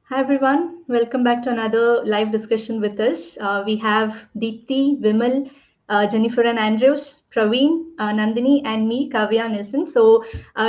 Hi everyone, welcome back to another live discussion with us. We have Deepthi, Vimal, Jennifer and Andrews, Praveen, Nandini, and me, Kavya Nielsen. So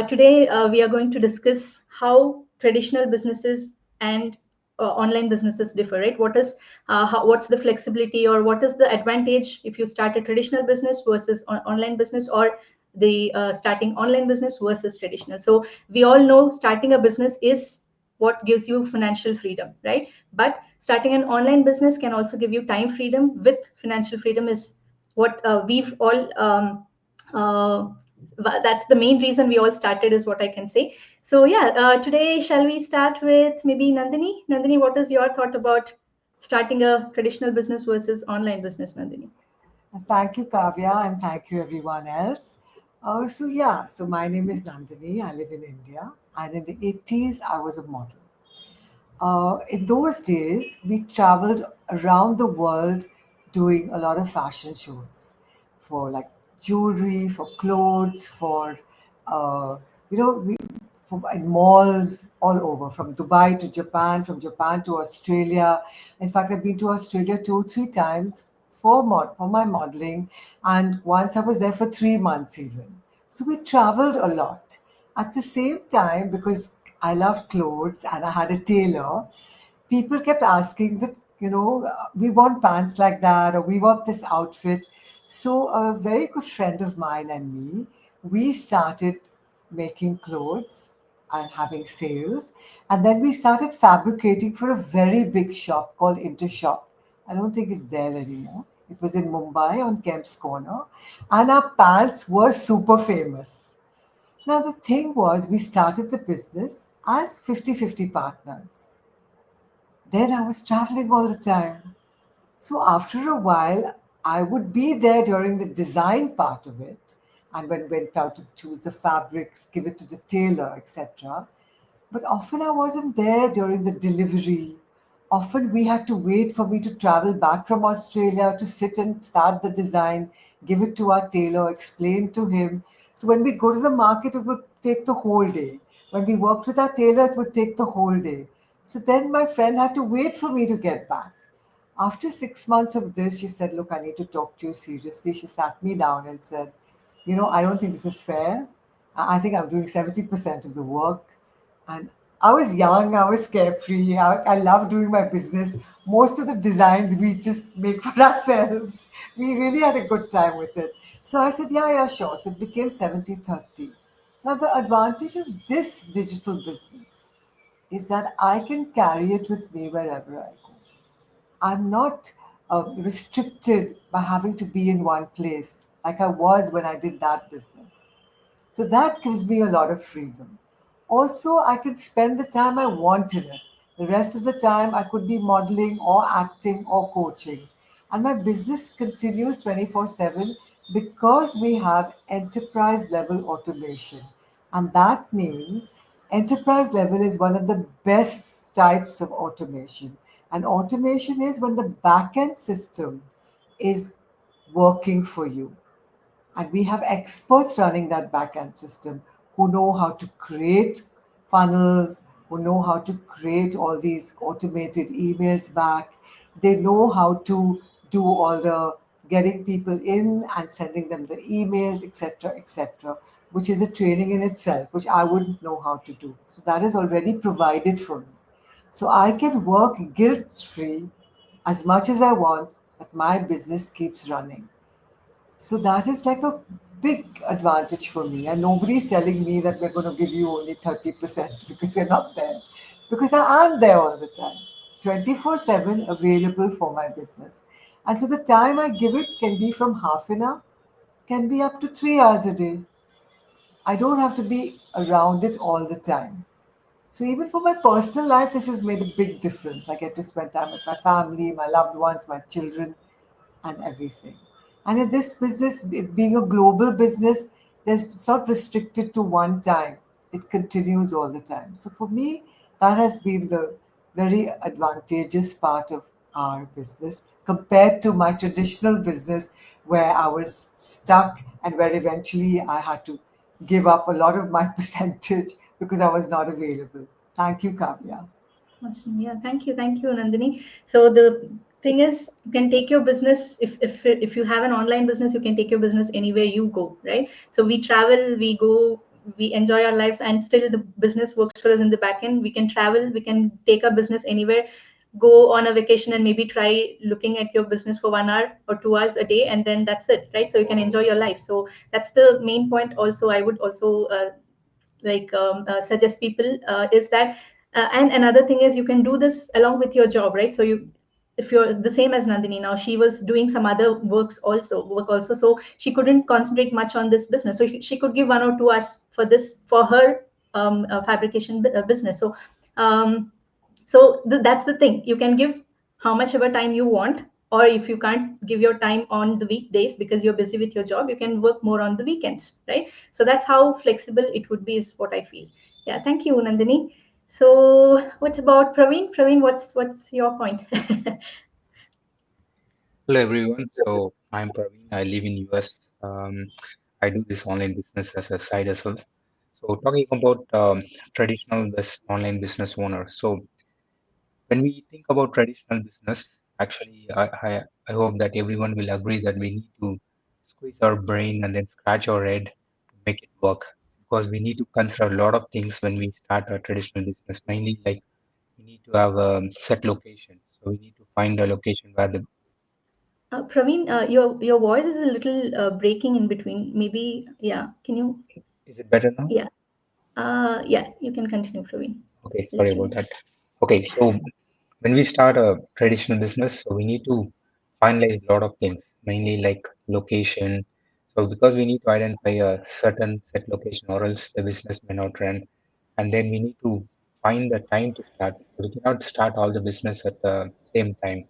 today we are going to discuss how traditional businesses and online businesses differ, right? What's the flexibility or what is the advantage if you start a traditional business versus online business or the starting online business versus traditional. So we all know starting a business is what gives you financial freedom, right? But starting an online business can also give you time freedom with financial freedom is what we've all uh, that's the main reason we all started is what I can say. So today shall we start with maybe Nandini, what is your thought about starting a traditional business versus online business, Nandini? Thank you, Kavya, and thank you, everyone else. So my name is Nandini. I live in India, and in the 80s, I was a model. In those days, we traveled around the world doing a lot of fashion shows for like jewelry, for clothes, uh, we in malls all over, from Dubai to Japan, from Japan to Australia. In fact, I've been to Australia 2, 3 times for my modeling, and once I was there for 3 months even. So we traveled a lot. At the same time, because I loved clothes and I had a tailor, people kept asking that, we want pants like that or we want this outfit. So a very good friend of mine and me, we started making clothes and having sales. And then we started fabricating for a very big shop called Intershop. I don't think it's there anymore. It was in Mumbai on Kemp's Corner. And our pants were super famous. Now, the thing was, we started the business as 50-50 partners. Then I was traveling all the time. So after a while, I would be there during the design part of it, and when went out to choose the fabrics, give it to the tailor, etc. But often I wasn't there during the delivery. Often we had to wait for me to travel back from Australia to sit and start the design, give it to our tailor, explain to him. So when we'd go to the market, it would take the whole day. When we worked with our tailor, it would take the whole day. So then my friend had to wait for me to get back. After 6 months of this, she said, "Look, I need to talk to you seriously." She sat me down and said, I don't think this is fair. I think I'm doing 70% of the work. And I was young, I was carefree, I love doing my business. Most of the designs we just make for ourselves. We really had a good time with it. So I said, yeah, yeah, sure. So it became 70-30. Now, the advantage of this digital business is that I can carry it with me wherever I go. I'm not restricted by having to be in one place like I was when I did that business. So that gives me a lot of freedom. Also, I can spend the time I want in it. The rest of the time, I could be modeling or acting or coaching. And my business continues 24/7 because we have enterprise level automation. And that means enterprise level is one of the best types of automation. And automation is when the backend system is working for you. And we have experts running that backend system who know how to create funnels, who know how to create all these automated emails back. They know how to do all the getting people in and sending them the emails, etc., etc., which is a training in itself, which I wouldn't know how to do. So that is already provided for me. So I can work guilt free as much as I want, but my business keeps running. So that is like a big advantage for me. And nobody's telling me that we're going to give you only 30% because you're not there. Because I am there all the time, 24/7 available for my business. And so the time I give it can be from half an hour, can be up to 3 hours a day. I don't have to be around it all the time. So even for my personal life, this has made a big difference. I get to spend time with my family, my loved ones, my children, and everything. And in this business, it being a global business, it's not restricted to one time. It continues all the time. So for me, that has been the very advantageous part of our business compared to my traditional business where I was stuck and where eventually I had to give up a lot of my percentage because I was not available. Thank you, Kavya. Awesome. Yeah, thank you, Nandini. So the thing is, you can take your business if you have an online business, you can take your business anywhere you go, right? So we travel, we go, we enjoy our lives, and still the business works for us in the back end. We can travel, we can take our business anywhere, go on a vacation, and maybe try looking at your business for 1 hour or 2 hours a day, and then that's it, right? So you can enjoy your life. So that's the main point. Also, I would also suggest people is that and another thing is you can do this along with your job, right? So you, if you're the same as Nandini, now she was doing some other work also, so she couldn't concentrate much on this business, so she could give 1 or 2 hours for this, for her fabrication business. So um, that's the thing, you can give how much ever time you want, or if you can't give your time on the weekdays because you're busy with your job, you can work more on the weekends, right? So that's how flexible it would be, is what I feel. Yeah, thank you, Nandini. So what about Praveen? What's your point? Hello everyone. So I'm Praveen. I live in US. I do this online business as a side hustle. So talking about traditional this online business owner. So when we think about traditional business, actually, I hope that everyone will agree that we need to squeeze our brain and then scratch our head to make it work. Because we need to consider a lot of things when we start a traditional business. Mainly, like we need to have a set location. So we need to find a location where the Praveen, your voice is a little breaking in between. Maybe, yeah. Can you? is it better now? Yeah. Yeah. You can continue, Praveen. Okay, sorry Little. about that. Okay, so when we start a traditional business, so we need to finalize a lot of things, mainly like location. So because we need to identify a certain set location or else the business may not run. And then we need to find the time to start. So we cannot start all the business at the same time.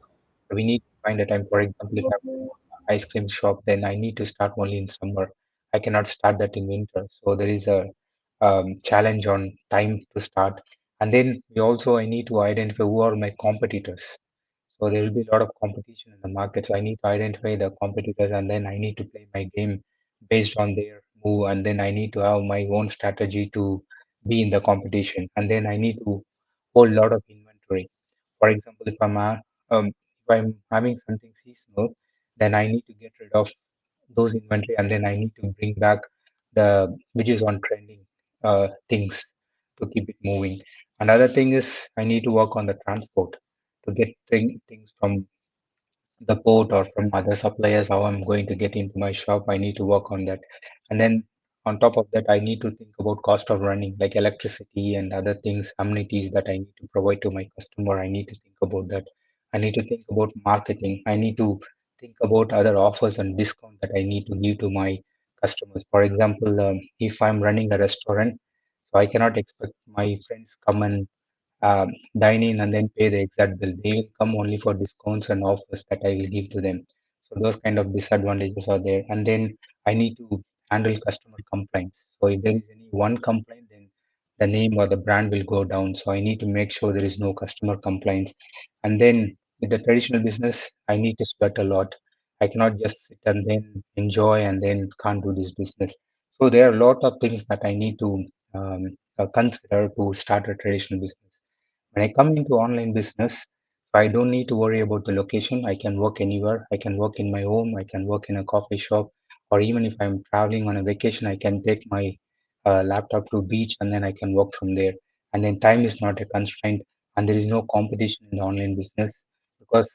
So we need to find a time. For example, if I'm running an ice cream shop, then I need to start only in summer. I cannot start that in winter. So there is a challenge on time to start. And then we also I need to identify who are my competitors. So there will be a lot of competition in the market. So I need to identify the competitors and then I need to play my game based on their move. And then I need to have my own strategy to be in the competition. And then I need to hold a lot of inventory. For example, if I'm having something seasonal, then I need to get rid of those inventory and then I need to bring back the which is on trending things to keep it moving. Another thing is I need to work on the transport to get things from the port or from other suppliers, how I'm going to get into my shop. I need to work on that. And then on top of that, I need to think about cost of running, like electricity and other things, amenities that I need to provide to my customer. I need to think about that. I need to think about marketing. I need to think about other offers and discount that I need to give to my customers. For example, if I'm running a restaurant, so I cannot expect my friends come and um, dine in and then pay the exact bill. They will come only for discounts and offers that I will give to them. So those kind of disadvantages are there. And then I need to handle customer complaints. So if there is any one complaint, then the name or the brand will go down. So I need to make sure there is no customer complaints. And then with the traditional business, I need to sweat a lot. I cannot just sit and then enjoy and then can't do this business. So there are a lot of things that I need to consider to start a traditional business. When I come into online business, so I don't need to worry about the location. I can work anywhere. I can work in my home. I can work in a coffee shop, or even if I'm traveling on a vacation, I can take my laptop to beach and then I can work from there. And then time is not a constraint, and there is no competition in the online business because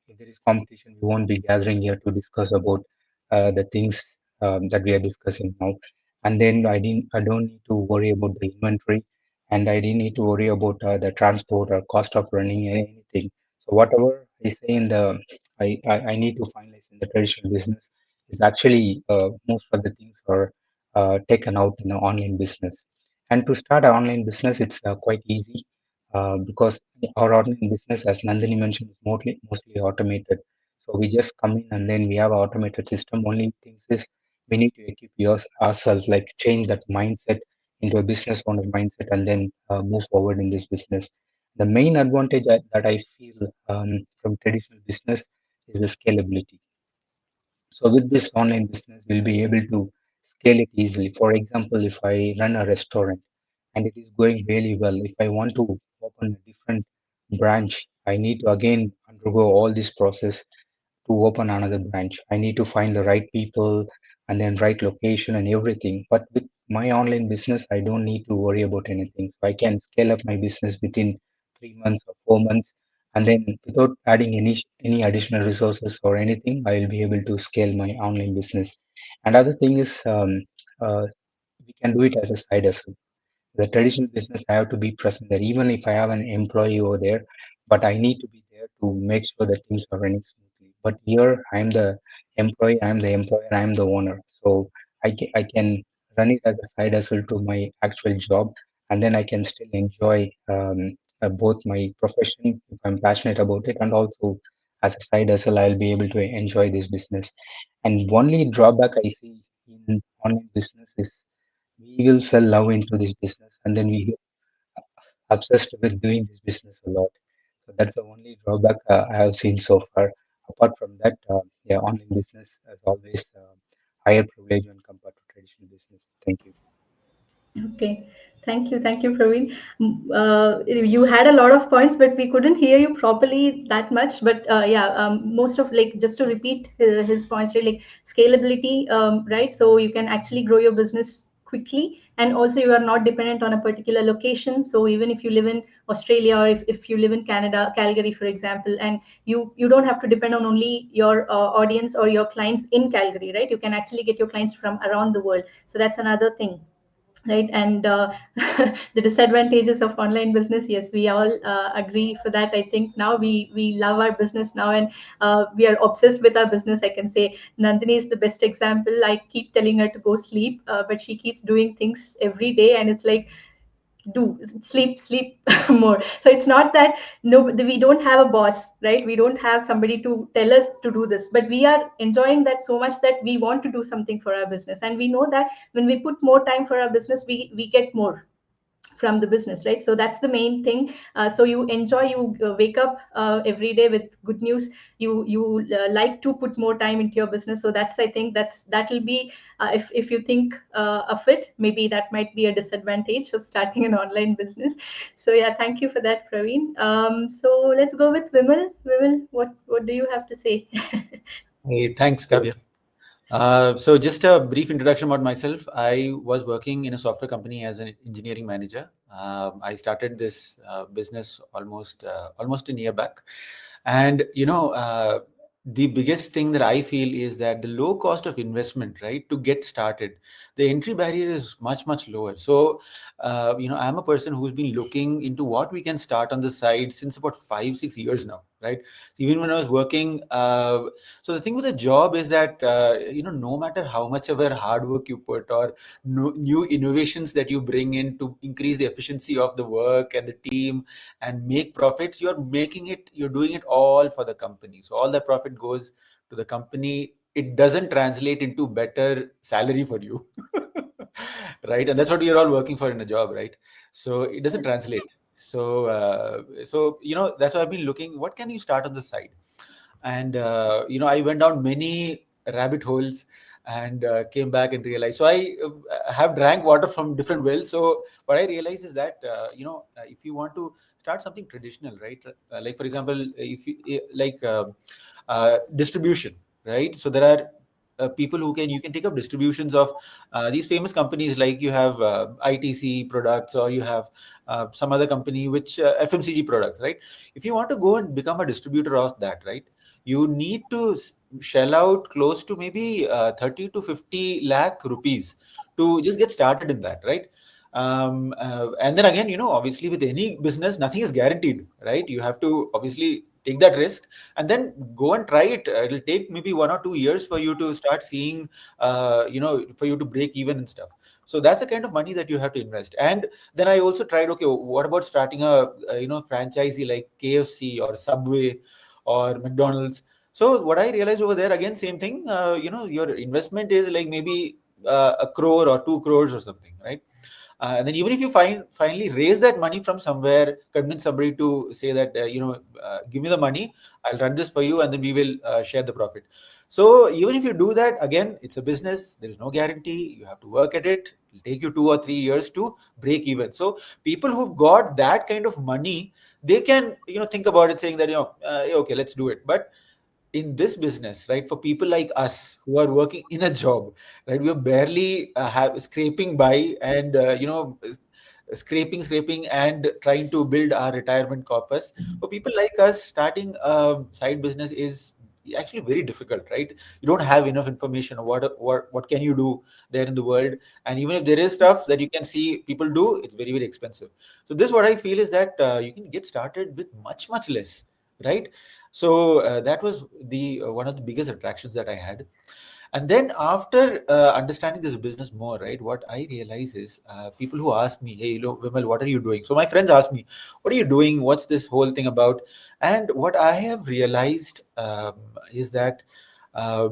if there is competition, we won't be gathering here to discuss about the things that we are discussing now. And then I don't need to worry about the inventory and I didn't need to worry about the transport or cost of running anything. So whatever I say in the I need to finalize in the traditional business is actually most of the things are taken out in the online business. And to start an online business, it's quite easy because our online business, as Nandini mentioned, is mostly automated. So we just come in and then we have an automated system. Only things is we need to equip ourselves, like change that mindset into a business owner mindset and then move forward in this business. The main advantage that I feel from traditional business is the scalability. So with this online business, we'll be able to scale it easily. For example, if I run a restaurant and it is going really well, if I want to open a different branch, I need to again undergo all this process to open another branch. I need to find the right people and then right location and everything. But with my online business, I don't need to worry about anything. So I can scale up my business within 3 months or 4 months, and then without adding any additional resources or anything, I will be able to scale my online business. And other thing is, we can do it as a side hustle. The traditional business, I have to be present there, even if I have an employee over there, but I need to be there to make sure that things are running smoothly. But here I'm the employee, I'm the employer, I'm the owner, so I can run it as a side hustle to my actual job, and then I can still enjoy both my profession if I'm passionate about it, and also as a side hustle I'll be able to enjoy this business. And only drawback I see in online business is we will fell love into this business, and then we get obsessed with doing this business a lot. So that's the only drawback I have seen so far. Apart from that, yeah, online business has always higher privilege when compared to traditional business. Thank you. Okay, thank you, Praveen. You had a lot of points, but we couldn't hear you properly that much. But yeah, most of, like, just to repeat his points, really, like scalability, right? So you can actually grow your business quickly, and also you are not dependent on a particular location. So even if you live in Australia, or if you live in Canada, Calgary, for example, and you don't have to depend on only your audience or your clients in Calgary, right? You can actually get your clients from around the world. So that's another thing, right? And the disadvantages of online business, yes, we all agree for that. I think now we love our business now, and we are obsessed with our business, I can say. Nandini is the best example. I keep telling her to go sleep, but she keeps doing things every day, and it's like, do sleep more. So it's not that, no, we don't have a boss, right? We don't have somebody to tell us to do this, but we are enjoying that so much that we want to do something for our business, and we know that when we put more time for our business, we get more from the business, right? So that's the main thing. So you enjoy, you wake up every day with good news. You like to put more time into your business. So that's, I think, that will be, if you think of it, maybe that might be a disadvantage of starting an online business. So yeah, thank you for that, Praveen. So let's go with Vimal. What do you have to say? Hey, thanks, Kavya. So just a brief introduction about myself. I was working in a software company as an engineering manager. I started this business almost a year back, and the biggest thing that I feel is that the low cost of investment, right, to get started, the entry barrier is much lower. So I'm a person who's been looking into what we can start on the side since about 5-6 years now, right? So even when I was working. So the thing with a job is that no matter how much ever hard work you put or new innovations that you bring in to increase the efficiency of the work and the team and make profits, you're doing it all for the company. So all that profit goes to the company. It doesn't translate into better salary for you, right? And that's what you're all working for in a job, right? So it doesn't translate. So that's why I've been looking. What can you start on the side? And I went down many rabbit holes and came back and realized. So I have drank water from different wells. So what I realized is that if you want to start something traditional, right, like for example, if you distribution, right? So there are people who you can take up distributions of these famous companies, like you have ITC products, or you have some other company which FMCG products, right? If you want to go and become a distributor of that, right, you need to shell out close to maybe 30 to 50 lakh rupees to just get started in that, right? And then again, obviously with any business, nothing is guaranteed, right? You have to obviously take that risk and then go and try it. It'll take maybe 1 or 2 years for you to start seeing, for you to break even and stuff. So that's the kind of money that you have to invest. And then I also tried, okay, what about starting a franchisee like KFC or Subway or McDonald's? So what I realized over there, again, same thing. Your investment is like maybe a crore or 2 crores or something, right? And then even if you finally raise that money from somewhere, convince somebody to say that give me the money, I'll run this for you, and then we will share the profit. So even if you do that, again, it's a business. There is no guarantee. You have to work at it. It'll take you 2 or 3 years to break even. So people who've got that kind of money, they can, think about it, saying that, okay, let's do it. But in this business, right, for people like us who are working in a job, right, we are barely have scraping by, and scraping and trying to build our retirement corpus. For people like us, starting a side business is actually very difficult, right? You don't have enough information of what can you do there in the world, and even if there is stuff that you can see people do, it's very, very expensive. So this, what I feel, is that you can get started with much, much less, right? So that was the one of the biggest attractions that I had. And then after understanding this business more, right, what I realize is people who ask me, hey, Vimal, what are you doing? So my friends ask me, what are you doing? What's this whole thing about? And what I have realized is that uh,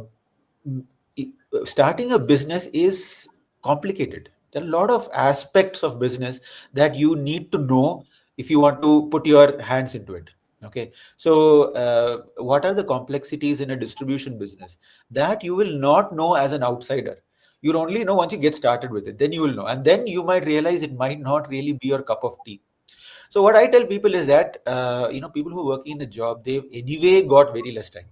m- i- starting a business is complicated. There are a lot of aspects of business that you need to know if you want to put your hands into it. Okay, so what are the complexities in a distribution business that you will not know as an outsider? You'll only know once you get started with it. Then you will know, and then you might realize it might not really be your cup of tea. So what I tell people is that people who are working in a job, they've anyway got very less time.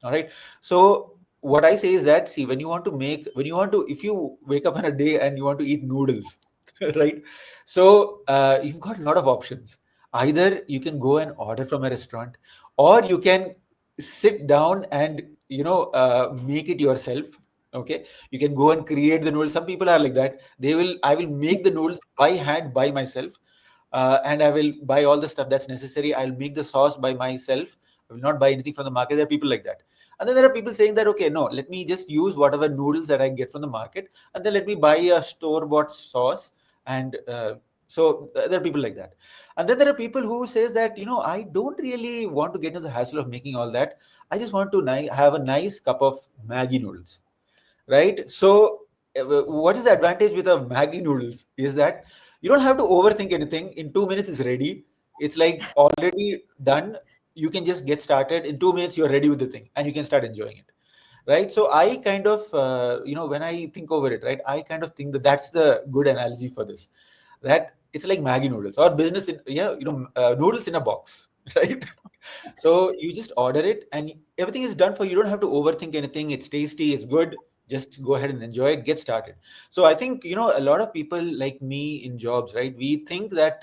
All right. So what I say is that, see, if you wake up on a day and you want to eat noodles, right? So you've got a lot of options. Either you can go and order from a restaurant, or you can sit down and make it yourself. Okay, you can go and create the noodles. Some people are like that. I will make the noodles by hand by myself, and I will buy all the stuff that's necessary. I'll make the sauce by myself. I will not buy anything from the market. There are people like that. And then there are people saying that, okay, no, let me just use whatever noodles that I get from the market, and then let me buy a store-bought sauce. And there are people like that. And then there are people who says that, I don't really want to get into the hassle of making all that. I just want to have a nice cup of Maggi noodles, right? So, what is the advantage with a Maggi noodles is that you don't have to overthink anything. In 2 minutes, it's ready. It's like already done. You can just get started. In 2 minutes, you're ready with the thing, and you can start enjoying it, right? So I kind of, when I think over it, right, I kind of think that that's the good analogy for this. That it's like Maggi noodles or business, noodles in a box, right? So you just order it and everything is done for you. You don't have to overthink anything. It's tasty, it's good. Just go ahead and enjoy it, get started. So I think, a lot of people like me in jobs, right? We think that,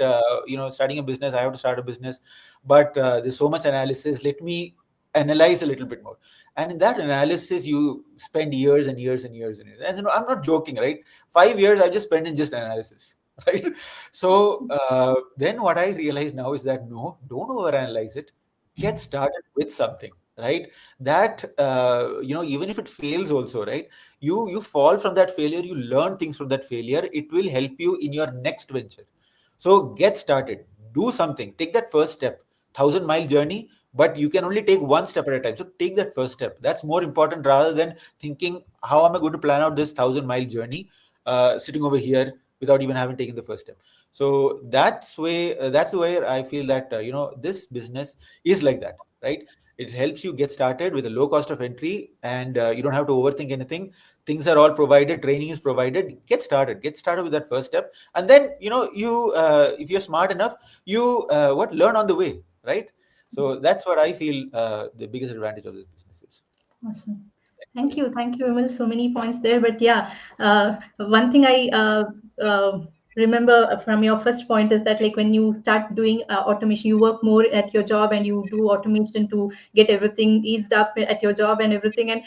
starting a business, I have to start a business, but there's so much analysis. Let me analyze a little bit more. And in that analysis, you spend years and years and years and years. And I'm not joking, right? 5 years I just spent in just analysis, right? So then what I realize now is that no, don't overanalyze it. Get started with something, right? That even if it fails also, right, you fall from that failure, you learn things from that failure. It will help you in your next venture. So get started, do something, take that first step. 1,000-mile journey, but you can only take one step at a time. So take that first step. That's more important rather than thinking, how am I going to plan out this 1,000-mile journey sitting over here without even having taken the first step. So that's the way I feel that this business is like that, right? It helps you get started with a low cost of entry, and you don't have to overthink anything. Things are all provided, training is provided. Get started with that first step, and then you if you're smart enough, you what learn on the way, right? So that's what I feel the biggest advantage of this business is. Awesome. Thank you, Vimal. So many points there. But yeah, one thing I remember from your first point is that like when you start doing automation, you work more at your job and you do automation to get everything eased up at your job and everything, and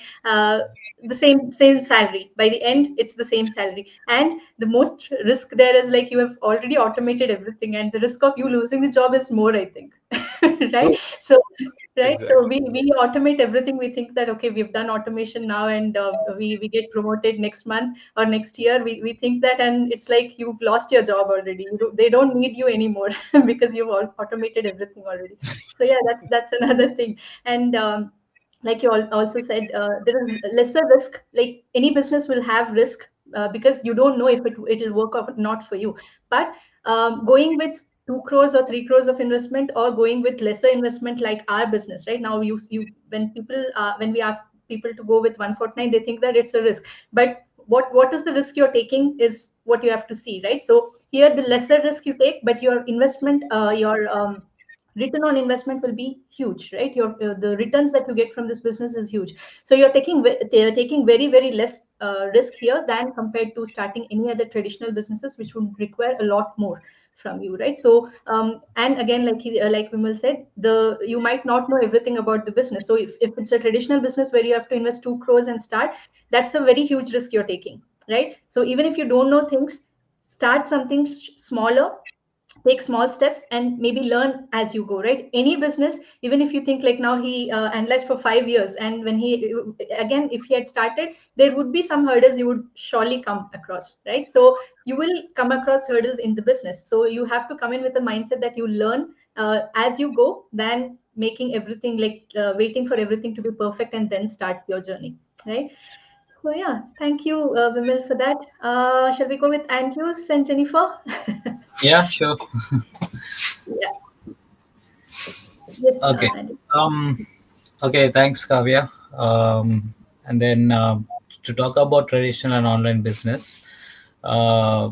the same salary. By the end, it's the same salary. And the most risk there is like you have already automated everything, and the risk of you losing the job is more, I think. Right? True. So right, so Exactly. we automate everything. We think that okay, we've done automation now, and we get promoted next month or next year. We think that, and it's like you've lost your job already. They don't need you anymore because you've automated everything already. So yeah, that's another thing. And like you also said, there is lesser risk. Like any business will have risk because you don't know if it'll work or not for you. But going with 2 crores or 3 crores of investment, or going with lesser investment like our business right now, you when people when we ask people to go with 149, they think that it's a risk. But what is the risk you're taking is what you have to see, right? So here the lesser risk you take, but your investment, your return on investment will be huge, right? Your the returns that you get from this business is huge. So you're taking very very less risk here than compared to starting any other traditional businesses, which would require a lot more from you, right? So and again, like Vimal said, you might not know everything about the business. So if it's a traditional business where you have to invest 2 crores and start, that's a very huge risk you're taking, right? So even if you don't know things, start something smaller, take small steps, and maybe learn as you go, right? Any business, even if you think like now he analyzed for 5 years, and when he again, if he had started, there would be some hurdles you would surely come across, right? So you will come across hurdles in the business, so you have to come in with a mindset that you learn as you go, than making everything like waiting for everything to be perfect and then start your journey, right? So yeah, thank you, Vimal, for that. Shall we go with Andrews and Jennifer? Yeah, sure. Yeah. Yes, Okay. Andrew. Okay, thanks, Kavya. And then to talk about traditional and online business, uh,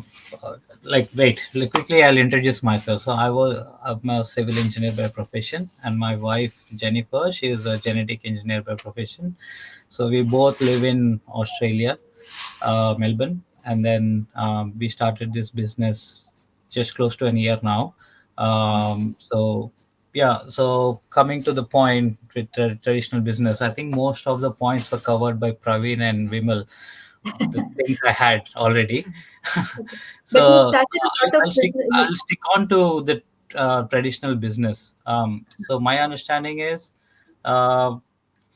quickly, I'll introduce myself. So I'm a civil engineer by profession, and my wife Jennifer, she is a genetic engineer by profession. So we both live in Australia, Melbourne, and then we started this business just close to a year now. So yeah, so coming to the point with traditional business, I think most of the points were covered by Praveen and Vimal, the things I had already. Okay. But you So started a lot of business. I'll stick on to the traditional business. So my understanding is, uh,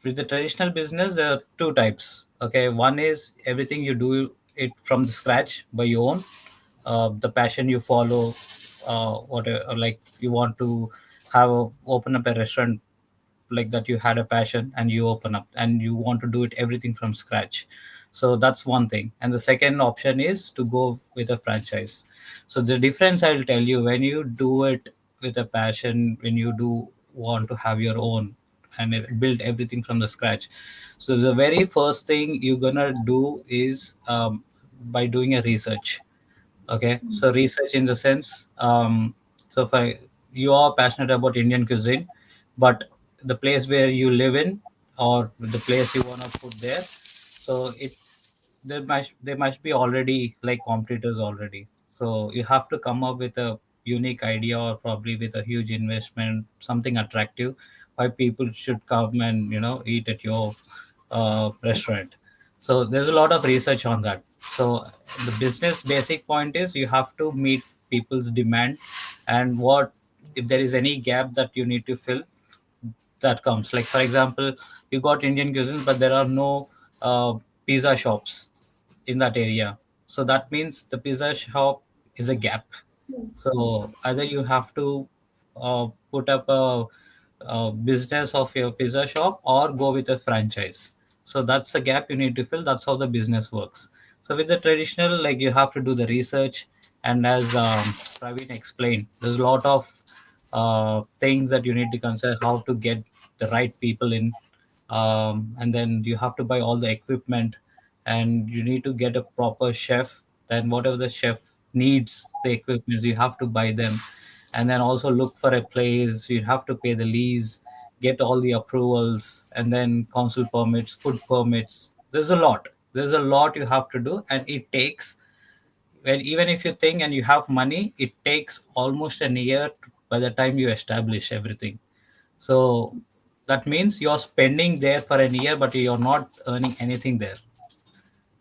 with the traditional business, there are two types. Okay, one is everything you do it from the scratch by your own, the passion you follow, whatever, like you want to open up a restaurant, like that you had a passion and you open up and you want to do it everything from scratch. So that's one thing. And the second option is to go with a franchise. So the difference, I'll tell you, when you do it with a passion, when you do want to have your own and build everything from the scratch, so the very first thing you're gonna do is, by doing a research. Okay, so research in the sense, so if you are passionate about Indian cuisine, but the place where you live in, or the place you want to put there, so there must be already like competitors already. So you have to come up with a unique idea, or probably with a huge investment, something attractive, why people should come and eat at your restaurant. So there's a lot of research on that. So the business basic point is you have to meet people's demand, and what if there is any gap that you need to fill, that comes. Like for example, you got Indian cuisine, but there are no pizza shops in that area. So that means the pizza shop is a gap. So either you have to put up a business of your pizza shop, or go with a franchise. So that's the gap you need to fill. That's how the business works. So with the traditional, like you have to do the research, and as Praveen explained, there's a lot of things that you need to consider, how to get the right people in, and then you have to buy all the equipment, and you need to get a proper chef. Then whatever the chef needs, the equipment, you have to buy them, and then also look for a place. You have to pay the lease, get all the approvals, and then council permits, food permits. There's a lot you have to do, and it takes, well, even if you think and you have money, it takes almost a year by the time you establish everything. So that means you're spending there for a year, but you're not earning anything there.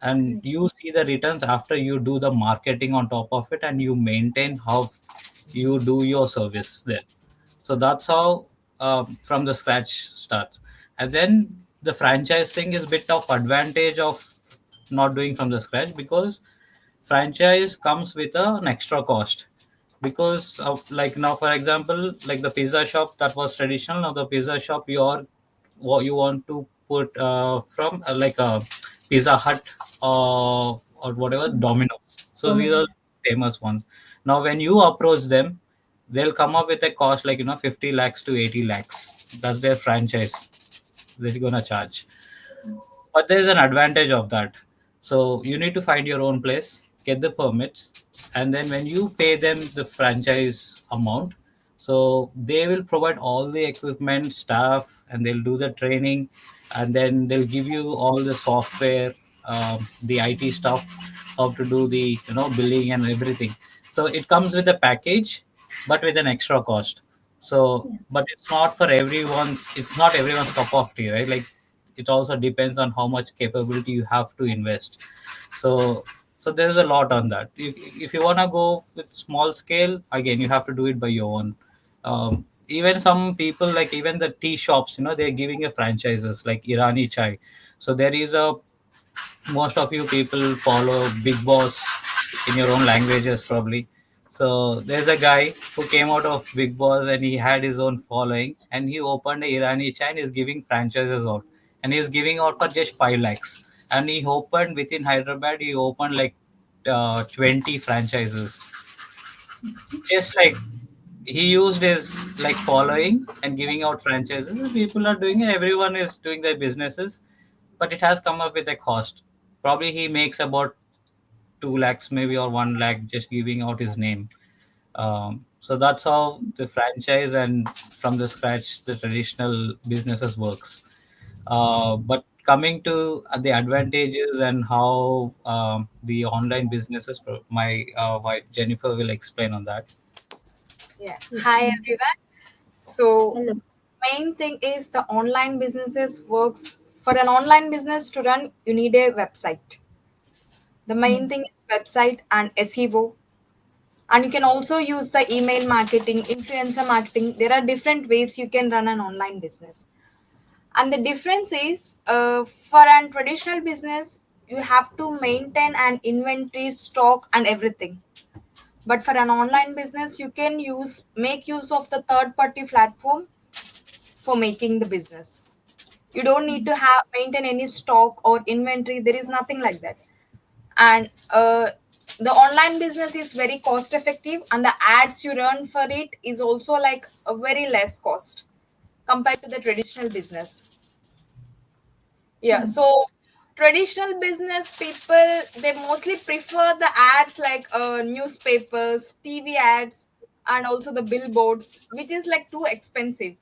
And you see the returns after you do the marketing on top of it, and you maintain how you do your service there. So that's how, from the scratch starts. And then the franchise thing is bit of advantage of not doing from the scratch, because franchise comes with an extra cost, because of, like, now for example, like the pizza shop that was traditional, now the pizza shop what you want to put from like a Pizza Hut, or whatever, Domino's. So these are Dominance. famous ones. Now when you approach them, they'll come up with a cost like 50 lakhs to 80 lakhs. That's their franchise they're gonna charge. But there's an advantage of that. So you need to find your own place, get the permits, and then when you pay them the franchise amount, so they will provide all the equipment, staff, and they'll do the training, and then they'll give you all the software, the IT stuff, how to do the billing and everything. So it comes with a package, but with an extra cost. So, but it's not for everyone. It's not everyone's cup of tea, right? Like it also depends on how much capability you have to invest. So there's a lot on that. If you want to go with small scale, again, you have to do it by your own. Even some people, like even the tea shops, they're giving a franchises like Irani chai. So there is a most of you people follow Big Boss in your own languages probably. So there's a guy who came out of Big Boss and he had his own following and he opened a Irani chai and is giving franchises out and he's giving out for just 5 lakhs. And he opened within Hyderabad, he opened like 20 franchises. Just like he used his like following and giving out franchises. People are doing it, everyone is doing their businesses, but it has come up with a cost. Probably he makes about 2 lakhs maybe or 1 lakh just giving out his name. So that's how the franchise and from the scratch the traditional businesses works. But coming to the advantages and how the online businesses, my wife Jennifer will explain on that. Yeah. Yes. Hi everyone. So Hello. main thing is the online businesses works. For an online business to run, you need a website. The main thing is website and SEO. And you can also use the email marketing, influencer marketing. There are different ways you can run an online business. And the difference is for an traditional business, you have to maintain an inventory, stock, and everything. But for an online business, you can make use of the third party platform for making the business. You don't need to have maintain any stock or inventory. There is nothing like that. And the online business is very cost effective, and the ads you run for it is also like a very less cost compared to the traditional business. Yeah, so traditional business people, they mostly prefer the ads like newspapers, TV ads, and also the billboards, which is like too expensive.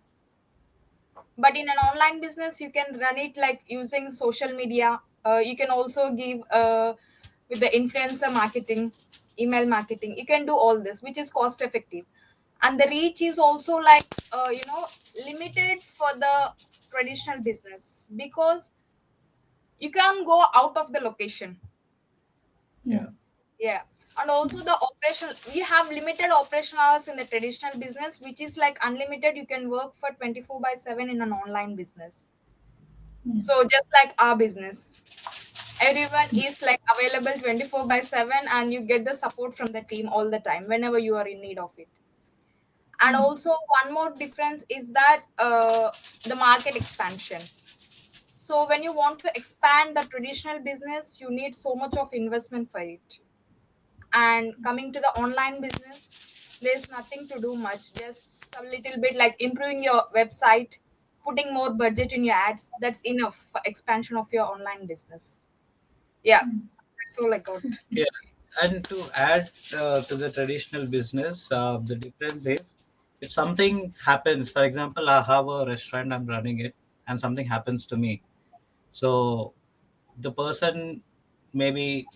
But in an online business, you can run it like using social media. You can also give with the influencer marketing, email marketing. You can do all this, which is cost effective, and the reach is also like limited for the traditional business because you can go out of the location. Yeah. Yeah. And also the operation, we have limited operation hours in the traditional business, which is like unlimited. You can work for 24 by 7 in an online business. So just like our business, everyone is like available 24 by 7 and you get the support from the team all the time whenever you are in need of it. And also one more difference is that the market expansion. So when you want to expand the traditional business, you need so much of investment for it. And coming to the online business, there's nothing to do much, just a little bit like improving your website, putting more budget in your ads. That's enough for expansion of your online business. Yeah, that's all I got. Yeah, and to add to the traditional business, the difference is if something happens, for example, I have a restaurant, I'm running it, and something happens to me. So the person, maybe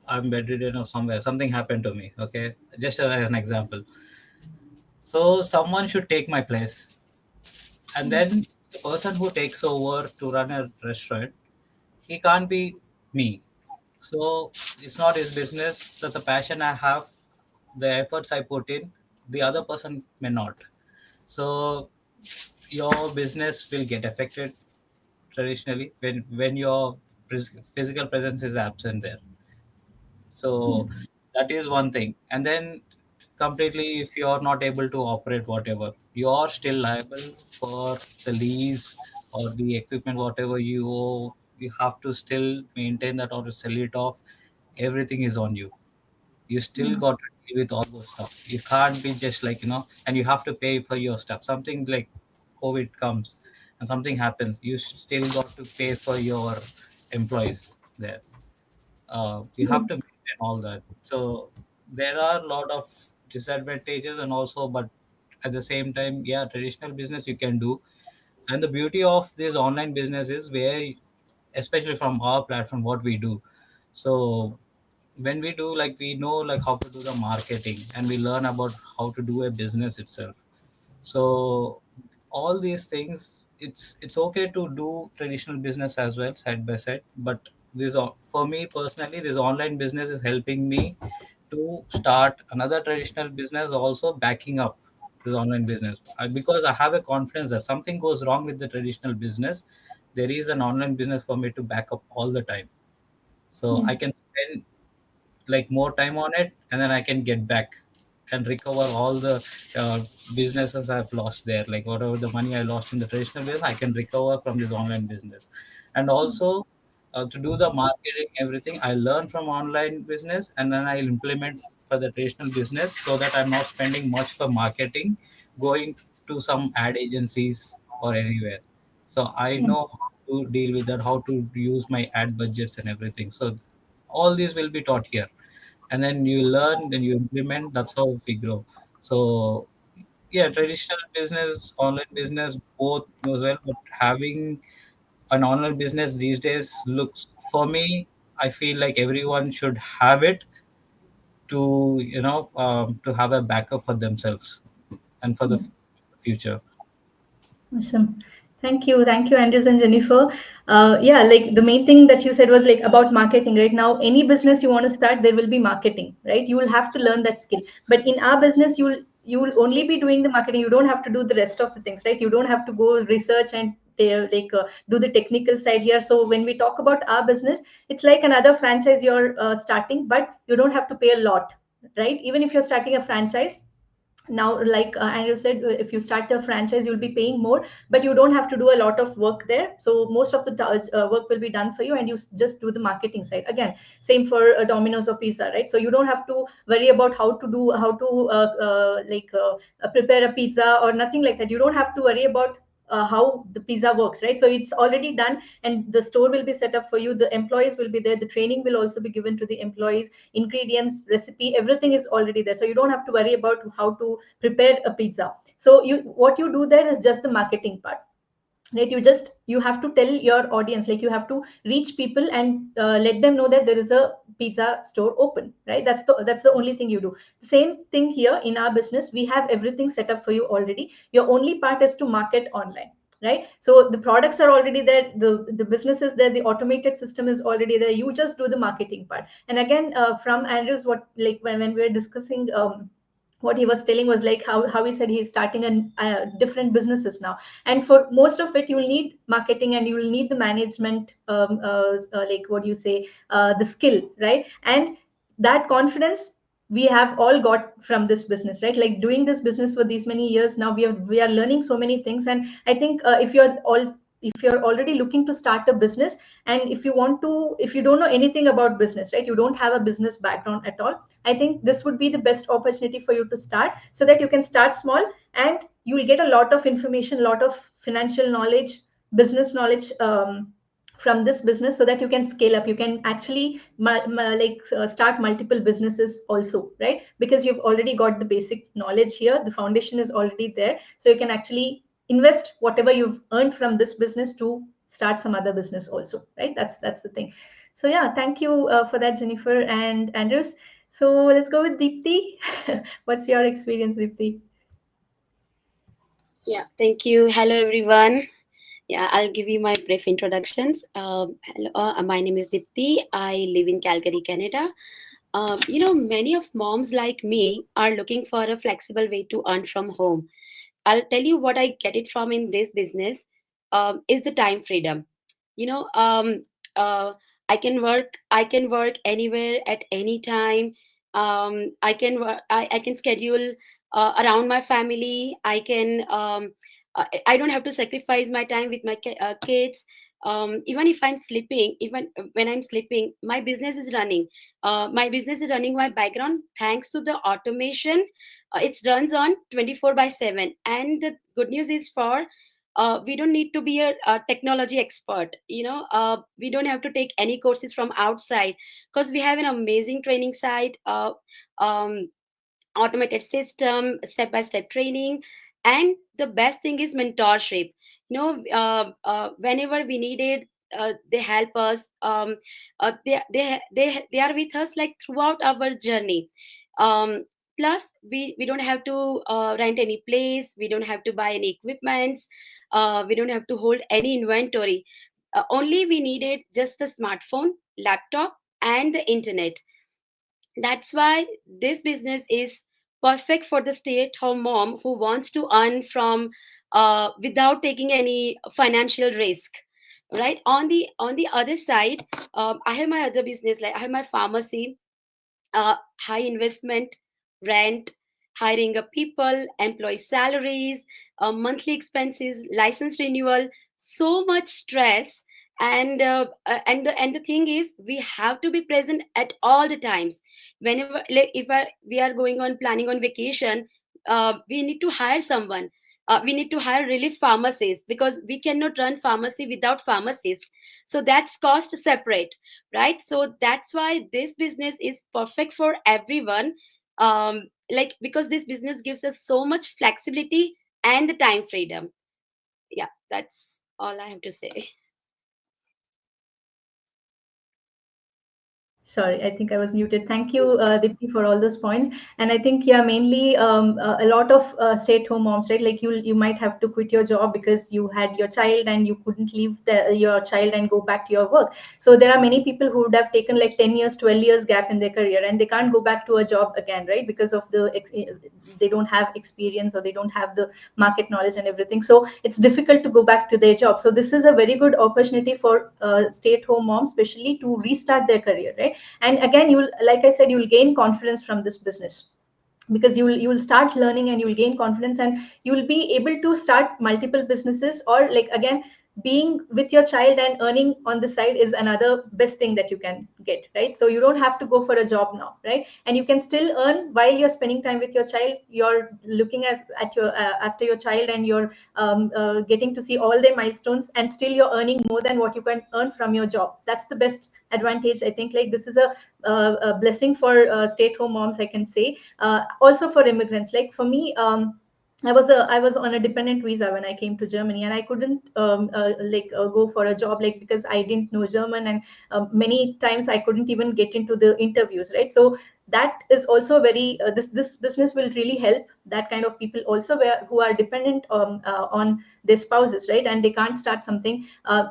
I'm bedridden or somewhere, something happened to me. Okay, just as an example. So someone should take my place, and then the person who takes over to run a restaurant, he can't be me. So it's not his business. So the passion I have, the efforts I put in, the other person may not. So your business will get affected traditionally when your physical presence is absent there. So that is one thing. And then completely, if you're not able to operate whatever, you're still liable for the lease or the equipment, whatever you owe. You have to still maintain that or to sell it off. Everything is on you. You still got to deal with all those stuff. You can't be just like, and you have to pay for your stuff. Something like COVID comes. and something happens, you still got to pay for your employees there. You have to maintain all that. So there are a lot of disadvantages, and also, but at the same time, yeah, traditional business you can do. And the beauty of this online business is where, especially from our platform, what we do. So when we do, like, we know like how to do the marketing, and we learn about how to do a business itself. So all these things, it's okay to do traditional business as well side by side, but for me personally, this online business is helping me to start another traditional business also, backing up this online business. Because I have a confidence that something goes wrong with the traditional business, there is an online business for me to back up all the time. So I can spend like more time on it, and then I can get back and recover all the uh, businesses I've lost there. Like whatever the money I lost in the traditional business, I can recover from this online business. And also, to do the marketing, everything I learn from online business, and then I'll implement for the traditional business, so that I'm not spending much for marketing, going to some ad agencies or anywhere. So I Yeah. know how to deal with that, how to use my ad budgets and everything. So all these will be taught here, and then you learn, then you implement. That's how we grow. So yeah, traditional business, online business, both goes well, but having an online business these days looks, for me, I feel like everyone should have it, to to have a backup for themselves and for the future. Awesome. Thank you, Andrews and Jennifer. Yeah, like the main thing that you said was like about marketing. Right now, any business you want to start, there will be marketing, right? You will have to learn that skill. But in our business, you will only be doing the marketing. You don't have to do the rest of the things, right? You don't have to go research and do the technical side here. So when we talk about our business, it's like another franchise you're starting, but you don't have to pay a lot, right? Even if you're starting a franchise now, like Andrew said, if you start a franchise, you'll be paying more, but you don't have to do a lot of work there. So most of the work will be done for you, and you just do the marketing side. Again, same for Domino's or pizza, right? So you don't have to worry about how to prepare a pizza or nothing like that. You don't have to worry about how the pizza works, right? So it's already done, and the store will be set up for you. The employees will be there. The training will also be given to the employees. Ingredients, recipe, everything is already there. So you don't have to worry about how to prepare a pizza. So what you do there is just the marketing part, right? You have to tell your audience, like you have to reach people and let them know that there is a pizza store open, right? That's the only thing you do. Same thing here in our business. We have everything set up for you already. Your only part is to market online, right? So the products are already there, the business is there, the automated system is already there. You just do the marketing part. And again, from Andrews, what, like when we were discussing, what he was telling was like how he said he's starting different businesses now, and for most of it you will need marketing, and you will need the management, like what do you say, the skill, right? And that confidence we have all got from this business, right? Like doing this business for these many years now, we are learning so many things. And I think if you're already looking to start a business, and if you don't know anything about business, right, you don't have a business background at all, I think this would be the best opportunity for you to start, so that you can start small, and you will get a lot of information, a lot of financial knowledge, business knowledge, from this business, so that you can scale up. You can actually start multiple businesses also, right? Because you've already got the basic knowledge here, the foundation is already there, so you can actually invest whatever you've earned from this business to start some other business also, right? That's the thing. So yeah, thank you for that, Jennifer and Andrews. So let's go with Deepti. What's your experience, Deepti? Yeah, thank you. Hello, everyone. Yeah, I'll give you my brief introductions. Hello, my name is Dipti. I live in Calgary, Canada. Many of moms like me are looking for a flexible way to earn from home. I'll tell you what I get it from in this business is the time freedom. You know, um, uh, I can work anywhere at any time. I can schedule around my family. I don't have to sacrifice my time with my kids. Even if I'm sleeping, even when I'm sleeping, my business is running my background thanks to the automation. It runs on 24 by 7. And the good news is for we don't need to be a technology expert. We don't have to take any courses from outside, because we have an amazing training site, um, automated system, step by step training. And the best thing is mentorship. Whenever we need it, they help us. They are with us like throughout our journey. Plus, we don't have to rent any place, we don't have to buy any equipments, we don't have to hold any inventory. Only we needed just a smartphone, laptop, and the internet. That's why this business is perfect for the stay-at-home mom who wants to earn from without taking any financial risk. Right, on the other side, I have my other business, like I have my pharmacy, high investment, rent, hiring of people, employee salaries, monthly expenses, license renewal, so much stress. And the thing is, we have to be present at all the times. Whenever, like, if we are going on planning on vacation, we need to hire someone. We need to hire relief pharmacists, because we cannot run pharmacy without pharmacists. So that's cost separate, right? So that's why this business is perfect for everyone. Like, because this business gives us so much flexibility and the time freedom. Yeah, that's all I have to say. Sorry, I think I was muted. Thank you, Dipti, for all those points. And I think, yeah, mainly a lot of stay-at-home moms, right? Like you might have to quit your job because you had your child and you couldn't leave your child and go back to your work. So there are many people who would have taken like 10 years, 12 years gap in their career, and they can't go back to a job again, right? Because of they don't have experience, or they don't have the market knowledge and everything. So it's difficult to go back to their job. So this is a very good opportunity for stay-at-home moms, especially to restart their career, right? And again, you will, like I said, you will gain confidence from this business, because you will start learning and you will gain confidence, and you will be able to start multiple businesses. Or like, again, being with your child and earning on the side is another best thing that you can get, right? So you don't have to go for a job now, right? And you can still earn while you're spending time with your child. You're looking at your after your child, and you're getting to see all their milestones, and still you're earning more than what you can earn from your job. That's the best advantage, I think. Like, this is a blessing for stay-at-home moms, I can say. Also for immigrants, like for me, I was on a dependent visa when I came to Germany, and I couldn't go for a job, like, because I didn't know German, and many times I couldn't even get into the interviews, right? So that is also very this business will really help that kind of people also, who are dependent on their spouses, right? And they can't start something,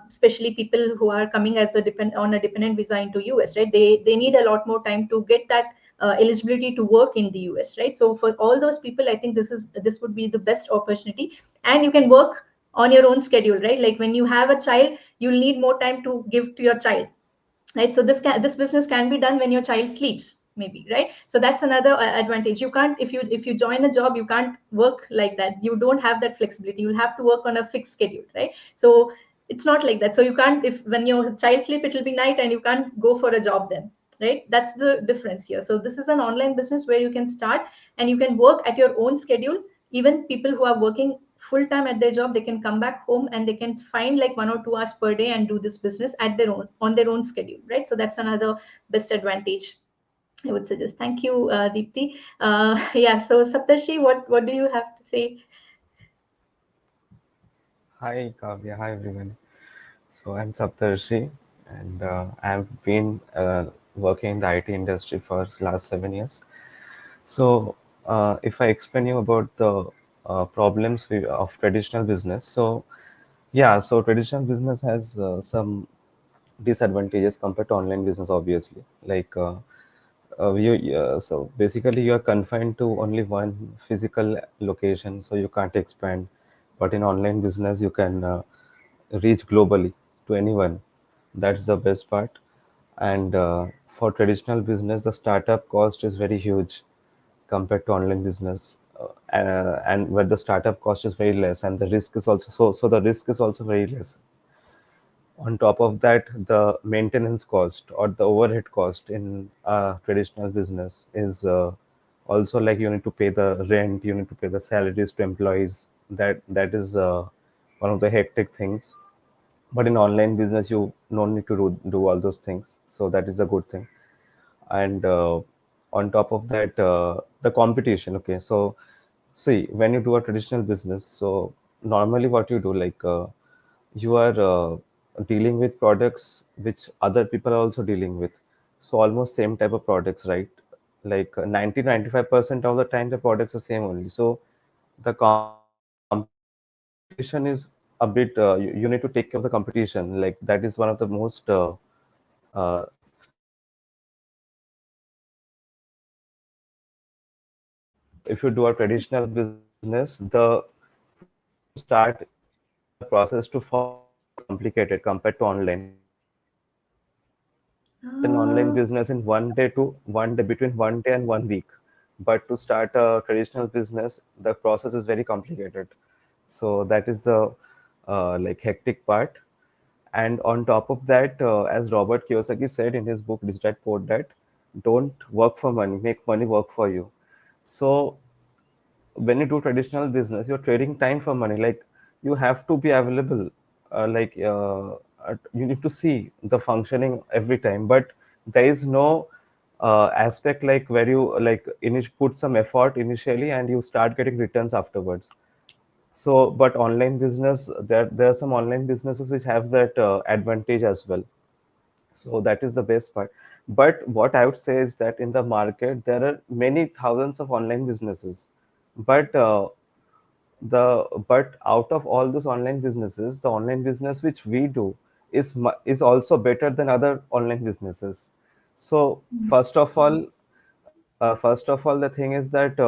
especially people who are coming as on a dependent visa into US, right? They need a lot more time to get that eligibility to work in the US, right? So for all those people, I think this would be the best opportunity. And you can work on your own schedule, right? Like, when you have a child, you'll need more time to give to your child, right? So this business can be done when your child sleeps, maybe, right? So that's another advantage. You can't, if you join a job, you can't work like that. You don't have that flexibility. You'll have to work on a fixed schedule, right? So it's not like that. So you can't, if when your child sleep, it will be night, and you can't go for a job then, right? That's the difference here. So this is an online business where you can start, and you can work at your own schedule. Even people who are working full time at their job, they can come back home, and they can find like 1 or 2 hours per day and do this business at their own, on their own schedule, right? So that's another best advantage, I would suggest. Thank you, Deepti. Yeah, so Saptarshi, what do you have to say? Hi Kavya, hi everyone. So I'm Saptarshi, and I've been working in the IT industry for last 7 years. So if I explain you about the problems of traditional business, so yeah, so traditional business has some disadvantages compared to online business, obviously. Like so basically you are confined to only one physical location, so you can't expand. But in online business, you can reach globally to anyone. That's the best part. And for traditional business, the startup cost is very huge compared to online business, and where the startup cost is very less, and the risk is also so the risk is also very less. On top of that, the maintenance cost or the overhead cost in a traditional business is also, like, you need to pay the rent, you need to pay the salaries to employees. That is one of the hectic things. But in online business, you don't need to do all those things. So that is a good thing. And on top of that, the competition. Okay, so see, when you do a traditional business, so normally what you do, like you are dealing with products which other people are also dealing with. So almost same type of products, right? Like 90-95% of the time the products are same only. So the competition is a bit you need to take care of the competition. Like that is one of the most if you do a traditional business, the process to start the process to follow is very complicated compared to online. You can start an online Uh, business in one day, between 1 day and 1 week. But to start a traditional business, the process is very complicated. So that is the like hectic part. And on top of that, as Robert Kiyosaki said in his book Rich Dad Poor Dad, don't work for money, make money work for you. So when you do traditional business, you're trading time for money. Like you have to be available, you need to see the functioning every time, but there is no aspect like where you like put some effort initially and you start getting returns afterwards. So but online business, there are some online businesses which have that advantage as well. So that is the best part. But what I would say is that in the market there are many thousands of online businesses, but but out of all those online businesses, the online business which we do is also better than other online businesses. So first of all, the thing is that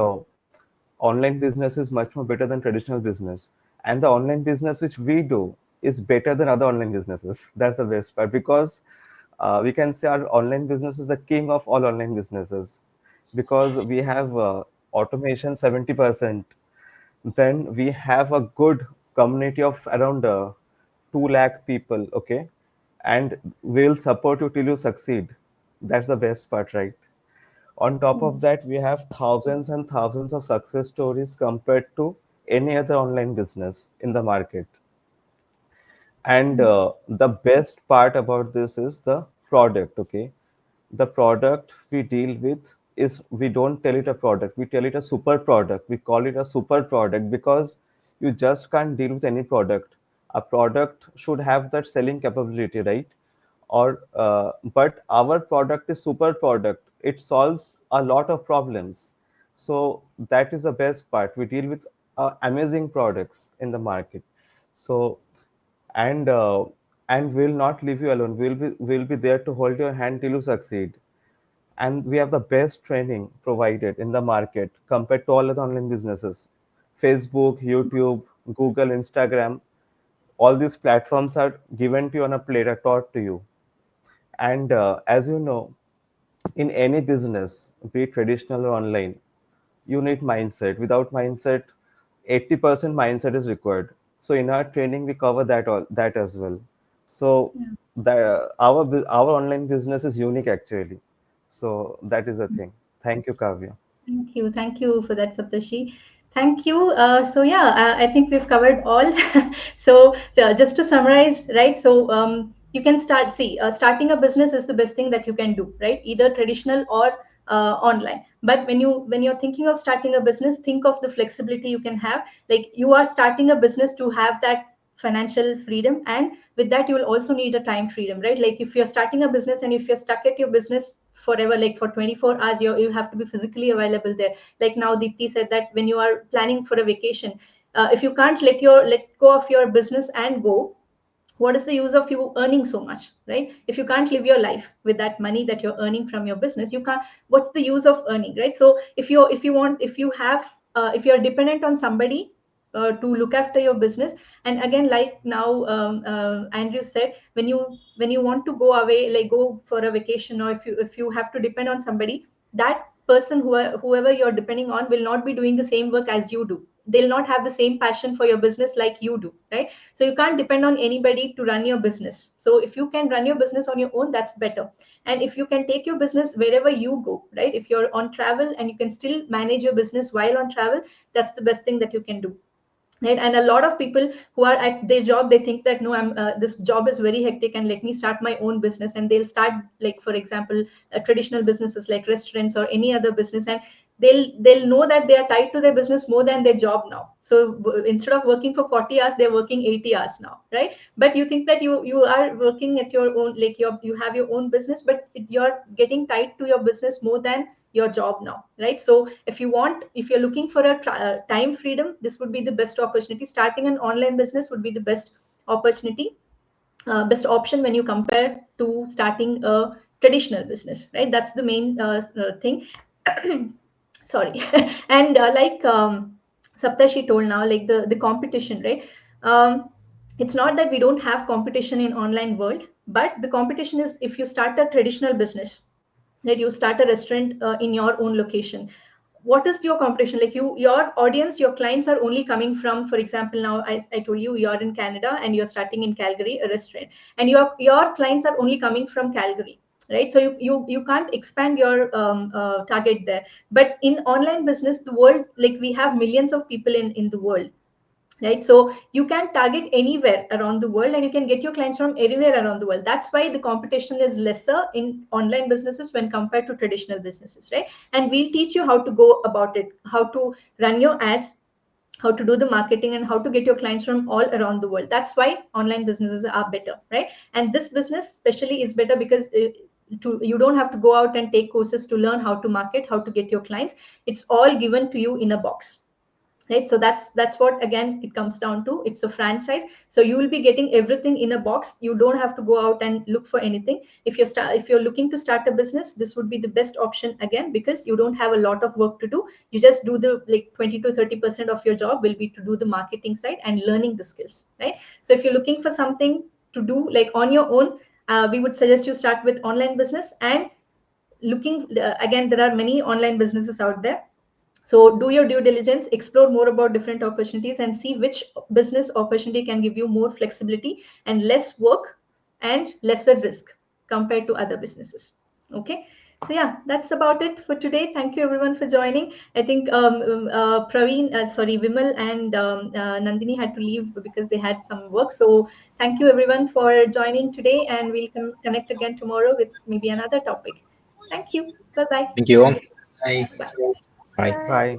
online business is much more better than traditional business, and the online business which we do is better than other online businesses. That's the best part, because we can say our online business is the king of all online businesses, because we have automation 70%. Then we have a good community of around 2 lakh people, okay, and we'll support you till you succeed. That's the best part, right? On top of that, we have thousands and thousands of success stories compared to any other online business in the market. And the best part about this is the product, okay? The product we deal with is, we don't tell it a product, we tell it a super product. We call it a super product because you just can't deal with any product. A product should have that selling capability, right? Or but our product is super product, it solves a lot of problems. So that is the best part, we deal with amazing products in the market. So and we'll not leave you alone, we'll be there to hold your hand till you succeed. And we have the best training provided in the market compared to all other online businesses. Facebook, YouTube, Google, Instagram, all these platforms are given to you on a plate, are taught to you. And as you know, in any business, be it traditional or online, you need mindset. Without mindset, 80% mindset is required. So in our training, we cover that as well. So our online business is unique actually. So that is the thing. Thank you, Kavya. Thank you. Thank you for that, Saptashi. Thank you. So yeah, I think we've covered all. So just to summarize, right? So you can start. See, starting a business is the best thing that you can do, right? Either traditional or online. But when you're thinking of starting a business, think of the flexibility you can have. Like you are starting a business to have that financial freedom, and with that you will also need a time freedom, right? Like if you're starting a business and if you're stuck at your business forever, like for 24 hours, you have to be physically available there. Like now Deepti said that when you are planning for a vacation, if you can't let go of your business and go, what is the use of you earning so much, right? If you can't live your life with that money that you're earning from your business, you can't. What's the use of earning, right? So if you have if you're dependent on somebody to look after your business, and again, like now Andrew said, when you want to go away, like go for a vacation, or if you have to depend on somebody, that person whoever you're depending on will not be doing the same work as you do. They'll not have the same passion for your business like you do, right? So you can't depend on anybody to run your business. So if you can run your business on your own, that's better. And if you can take your business wherever you go, right? If you're on travel and you can still manage your business while on travel, that's the best thing that you can do. right? And a lot of people who are at their job, they think that no, I'm this job is very hectic and let me start my own business, and they'll start, like for example, traditional businesses like restaurants or any other business, and they'll know that they are tied to their business more than their job now. So instead of working for 40 hours, they're working 80 hours now, right? But you think that you are working at your own, like you have your own business, but you're getting tied to your business more than your job now, right? So if you're looking for a time freedom, this would be the best opportunity. Starting an online business would be the best opportunity, best option when you compare to starting a traditional business, right? That's the main thing. Sorry. And Saptashi told now, like the competition, right? It's not that we don't have competition in online world, but the competition is if you start a traditional business, that you start a restaurant in your own location. What is your competition? Like your audience, your clients are only coming from, for example, now I told you you're in Canada and you're starting in Calgary a restaurant, and your clients are only coming from Calgary, right? So you can't expand your target there. But in online business, the world, like we have millions of people in the world, right? So you can target anywhere around the world and you can get your clients from anywhere around the world. That's why the competition is lesser in online businesses when compared to traditional businesses, right? And we'll teach you how to go about it, how to run your ads, how to do the marketing, and how to get your clients from all around the world. That's why online businesses are better, right? And this business especially is better because you don't have to go out and take courses to learn how to market, how to get your clients. It's all given to you in a box, right? So that's what, again, it comes down to. It's a franchise, so you will be getting everything in a box. You don't have to go out and look for anything. If you're looking to start a business, this would be the best option, again, because you don't have a lot of work to do. You just do the, like, 20 to 30% of your job will be to do the marketing side and learning the skills, right? So if you're looking for something to do like on your own, we would suggest you start with online business. And looking, again, there are many online businesses out there. So do your due diligence, explore more about different opportunities, and see which business opportunity can give you more flexibility and less work and lesser risk compared to other businesses. Okay. So yeah, that's about it for today. Thank you everyone for joining. I think Vimal and Nandini had to leave because they had some work. So thank you everyone for joining today, and we'll connect again tomorrow with maybe another topic. Thank you. Bye-bye. Thank you all. Bye. Bye. Bye. Bye.